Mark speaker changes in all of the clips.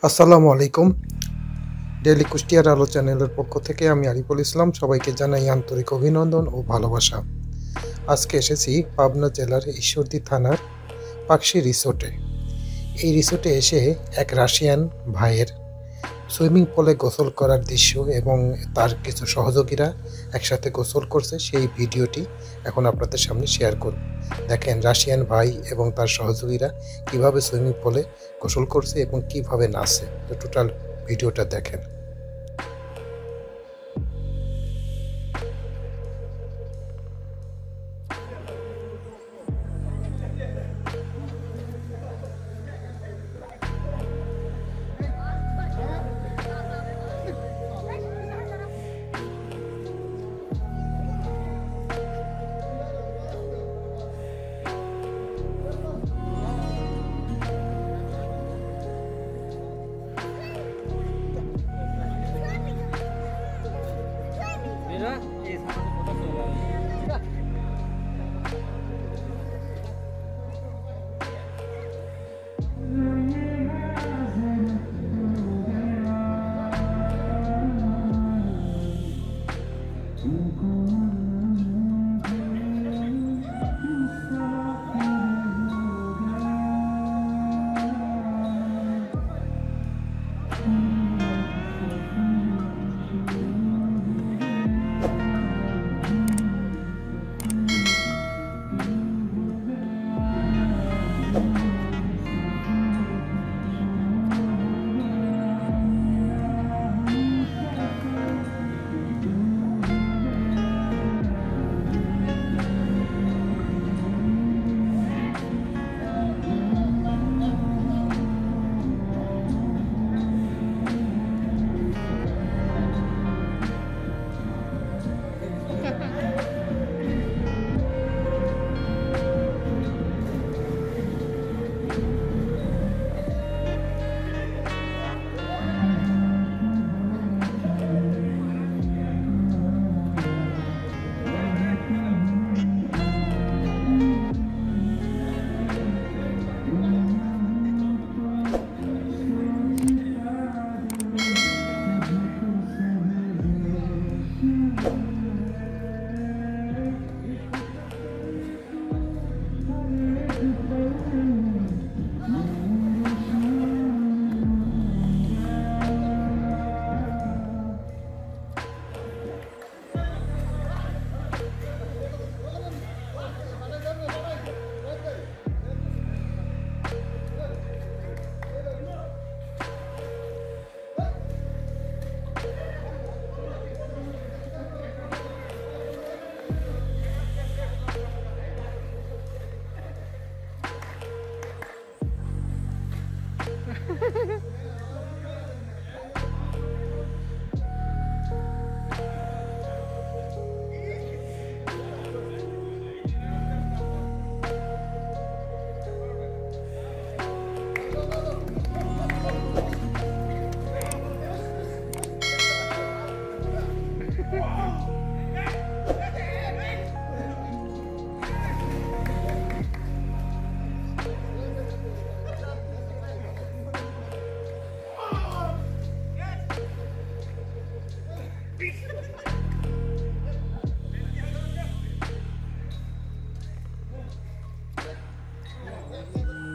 Speaker 1: আসসালামু আলাইকুম। ডেইলি কুষ্টিয়ার আলো চ্যানেলের পক্ষ থেকে আমি আরিফুল ইসলাম সবাইকে জানাই আন্তরিক অভিনন্দন ও ভালোবাসা। আজকে এসেছি পাবনা জেলার ঈশ্বরদী থানার পাকশি রিসোর্টে। এই রিসোর্টে এসে এক রাশিয়ান ভাইয়ের সুইমিং পুলে গোসল করার দৃশ্য এবং তার কিছু সহযোগীরা একসাথে গোসল করছে সেই ভিডিওটি এখন আপনাদের সামনে শেয়ার করব। দেখেন রাশিয়ান ভাই এবং তার সহযোগীরা কিভাবে সুইমিং পুলে গোসল করছে এবং কিভাবে নাচছে। তো টোটাল ভিডিওটা দেখেন।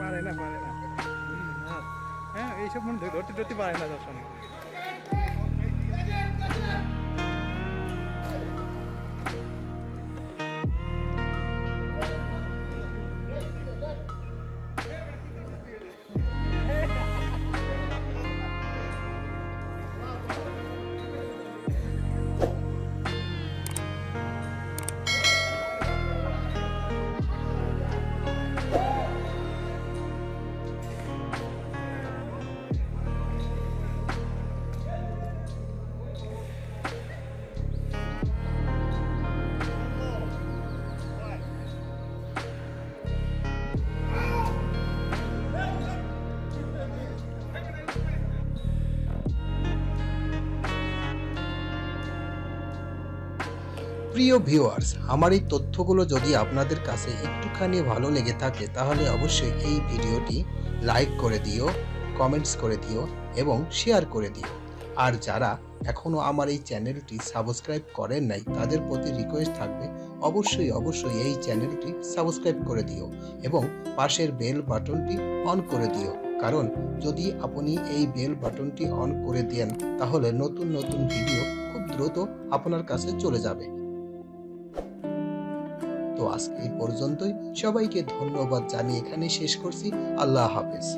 Speaker 2: পারে না হ্যাঁ এইসব মনে ধরতে পারে না দর্শন।
Speaker 1: প্রিয় ভিউয়ার্স, আমার এই তথ্যগুলো যদি আপনাদের কাছে একটুখানি ভালো লেগে থাকে তাহলে অবশ্যই এই ভিডিওটি লাইক করে দিও, কমেন্টস করে দিও এবং শেয়ার করে দিও। আর যারা এখনো আমার এই চ্যানেলটি সাবস্ক্রাইব করেন নাই তাদের প্রতি রিকোয়েস্ট থাকবে অবশ্যই এই চ্যানেলটি সাবস্ক্রাইব করে দিও এবং পাশের বেল বাটনটি অন করে দিও, কারণ যদি আপনি এই বেল বাটনটি অন করে দেন তাহলে নতুন ভিডিও খুব দ্রুত আপনার কাছে চলে যাবে। তো আজকে এই পর্যন্তই, সবাইকে ধন্যবাদ জানিয়ে এখানে শেষ করছি। আল্লাহ হাফেজ।